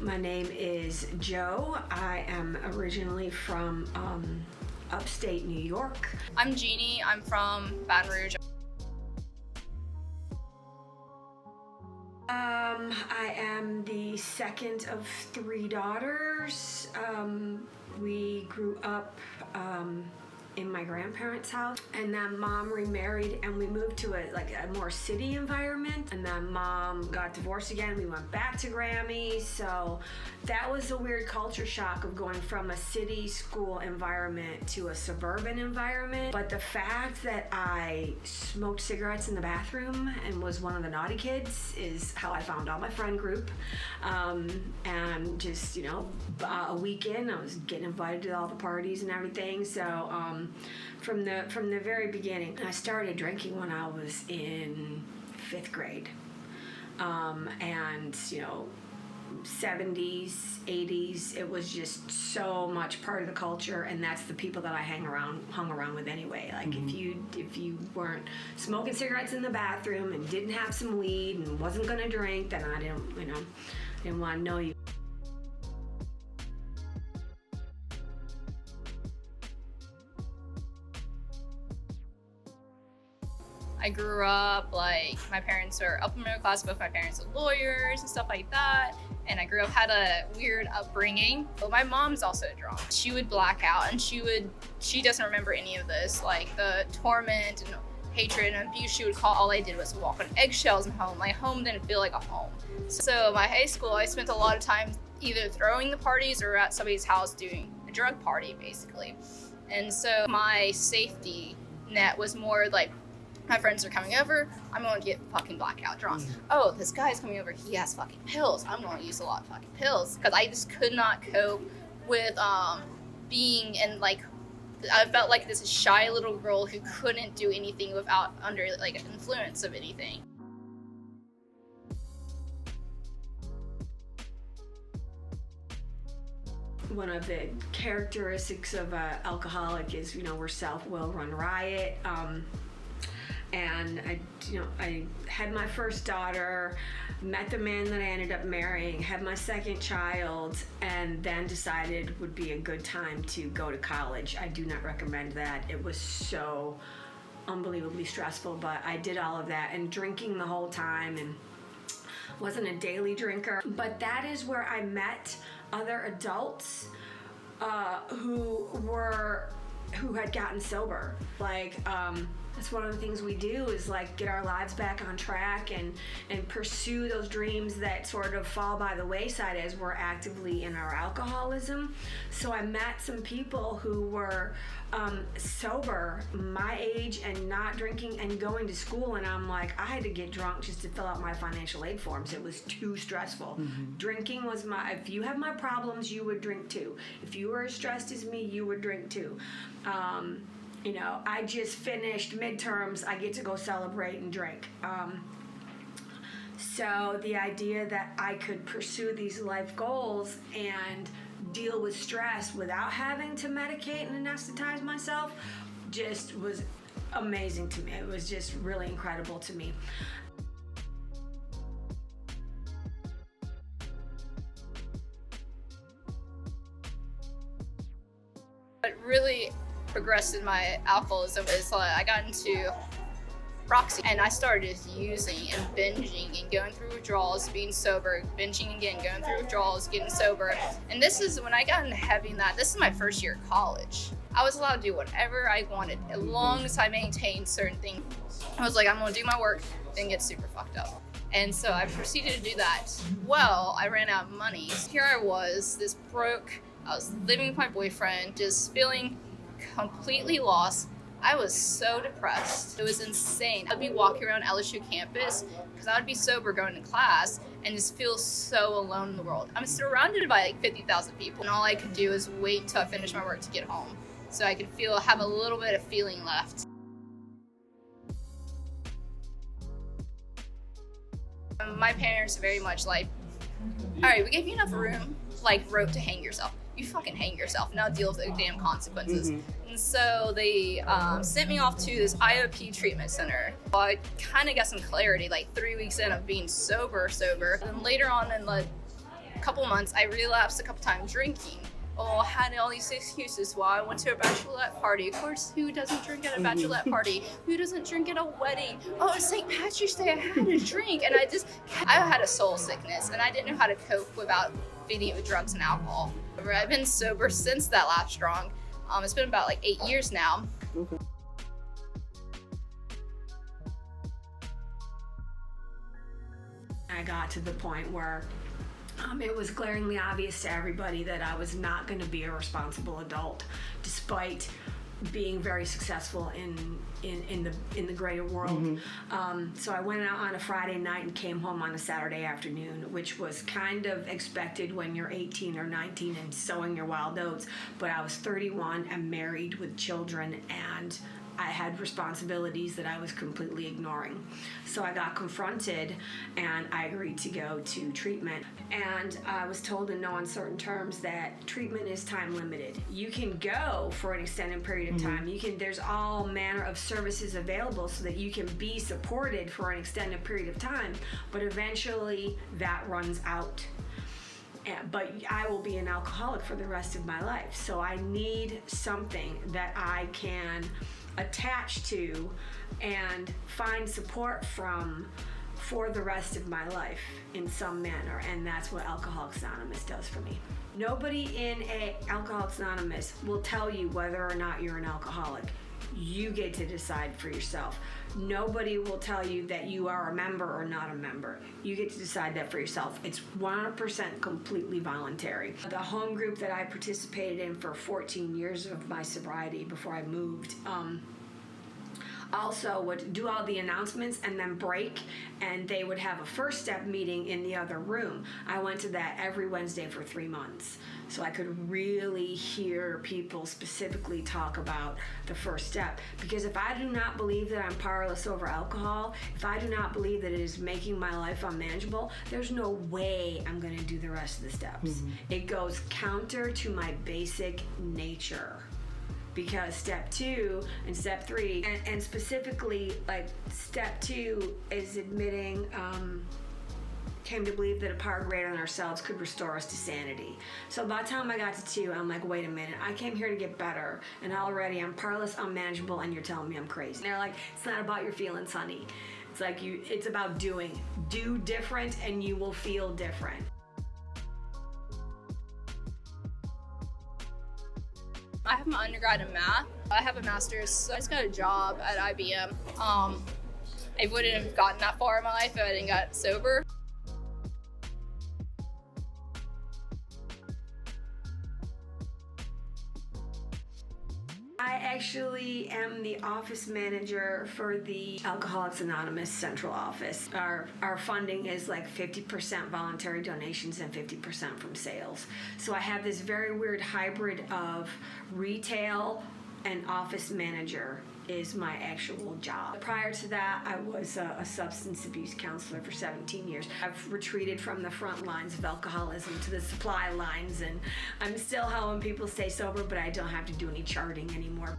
My name is Joe. I am originally from upstate New York. I'm Jeannie. I'm from Baton Rouge. I am the second of 3 daughters. We grew up in my grandparents' house, and then mom remarried and we moved to a more city environment, and then mom got divorced again. We went back to Grammy, so that was a weird culture shock of going from a city school environment to a suburban environment. But the fact that I smoked cigarettes in the bathroom and was one of the naughty kids is how I found out my friend group. And just, a weekend I was getting invited to all the parties and everything. So from the very beginning, I started drinking when I was in 5th grade. And 70s, 80s, it was just so much part of the culture, and that's the people that I hung around with anyway. Like, if you weren't smoking cigarettes in the bathroom and didn't have some weed and wasn't gonna drink, then I didn't want to know you. I grew up, my parents are upper middle class, both my parents are lawyers and stuff like that. And I grew up, had a weird upbringing. But my mom's also drunk. She would black out, and she doesn't remember any of this, like the torment and hatred and abuse she would call. All I did was walk on eggshells in home. My home didn't feel like a home. So my high school, I spent a lot of time either throwing the parties or at somebody's house doing a drug party, basically. And so my safety net was more like, my friends are coming over, I'm going to get fucking blackout drunk. Oh, this guy's coming over, he has fucking pills. I'm going to use a lot of fucking pills. Because I just could not cope with being in, I felt like this shy little girl who couldn't do anything without under, an influence of anything. One of the characteristics of an alcoholic is, we're self-will run riot. And I had my first daughter, met the man that I ended up marrying, had my second child, and then decided it would be a good time to go to college. I do not recommend that. It was so unbelievably stressful, but I did all of that and drinking the whole time, and wasn't a daily drinker. But that is where I met other adults who had gotten sober. That's one of the things we do is get our lives back on track and pursue those dreams that sort of fall by the wayside as we're actively in our alcoholism. So I met some people who were sober, my age, and not drinking and going to school, and I'm like, I had to get drunk just to fill out my financial aid forms. It was too stressful. Drinking was if you have my problems, you would drink too. If you were as stressed as me, you would drink too. I just finished midterms. I get to go celebrate and drink. So the idea that I could pursue these life goals and deal with stress without having to medicate and anesthetize myself just was amazing to me. It was just really incredible to me. What really progressed in my alcoholism is I got into Roxy, and I started using and binging and going through withdrawals, being sober, binging again, going through withdrawals, getting sober. And this is when I got into heavy, this is my first year of college. I was allowed to do whatever I wanted as long as I maintained certain things. I was like, I'm gonna do my work, then get super fucked up. And so I proceeded to do that. Well, I ran out of money. Here I was, this broke, I was living with my boyfriend, just feeling completely lost. I was so depressed. It was insane. I'd be walking around LSU campus because I would be sober going to class and just feel so alone in the world. I'm surrounded by 50,000 people, and all I could do is wait until I finished my work to get home so I could have a little bit of feeling left. My parents are very much like, all right, we gave you enough room, rope to hang yourself. You fucking hang yourself, now deal with the damn consequences. And so they sent me off to this IOP treatment center. I kind of got some clarity 3 weeks in of being sober. And then later on in couple months, I relapsed a couple times drinking. Oh, I had all these excuses why I went to a bachelorette party. Of course, who doesn't drink at a bachelorette party? Who doesn't drink at a wedding? Oh, it's St. Patrick's Day, I had a drink. And I had a soul sickness, and I didn't know how to cope without feeding it with drugs and alcohol. I've been sober since that last strong. It's been about like 8 years now. Okay. I got to the point where it was glaringly obvious to everybody that I was not going to be a responsible adult, despite being very successful in the greater world. So I went out on a Friday night and came home on a Saturday afternoon, which was kind of expected when you're 18 or 19 and sowing your wild oats. But I was 31 and married with children, and I had responsibilities that I was completely ignoring. So I got confronted and I agreed to go to treatment. And I was told in no uncertain terms that treatment is time limited. You can go for an extended period of time. There's all manner of services available so that you can be supported for an extended period of time, but eventually that runs out. But I will be an alcoholic for the rest of my life. So I need something that I can attach to and find support from for the rest of my life in some manner, and that's what Alcoholics Anonymous does for me. Nobody in Alcoholics Anonymous will tell you whether or not you're an alcoholic. You get to decide for yourself. Nobody will tell you that you are a member or not a member. You get to decide that for yourself. It's 100% completely voluntary. The home group that I participated in for 14 years of my sobriety before I moved, also would do all the announcements and then break, and they would have a first step meeting in the other room. I went to that every Wednesday for 3 months, so I could really hear people specifically talk about the first step. Because if I do not believe that I'm powerless over alcohol, if I do not believe that it is making my life unmanageable, there's no way I'm going to do the rest of the steps. It goes counter to my basic nature. Because step 2 and step 3, and specifically like step 2 is admitting, came to believe that a power greater than ourselves could restore us to sanity. So by the time I got to 2, I'm like, wait a minute, I came here to get better, and already I'm powerless, unmanageable, and you're telling me I'm crazy. And they're like, it's not about your feelings, honey. It's like it's about doing. Do different and you will feel different. I have my undergrad in math. I have a master's, so I just got a job at IBM. I wouldn't have gotten that far in my life if I didn't get sober. I actually am the office manager for the Alcoholics Anonymous Central Office. Our funding is like 50% voluntary donations and 50% from sales. So I have this very weird hybrid of retail and office manager is my actual job. Prior to that, I was a substance abuse counselor for 17 years. I've retreated from the front lines of alcoholism to the supply lines, and I'm still helping people stay sober, but I don't have to do any charting anymore.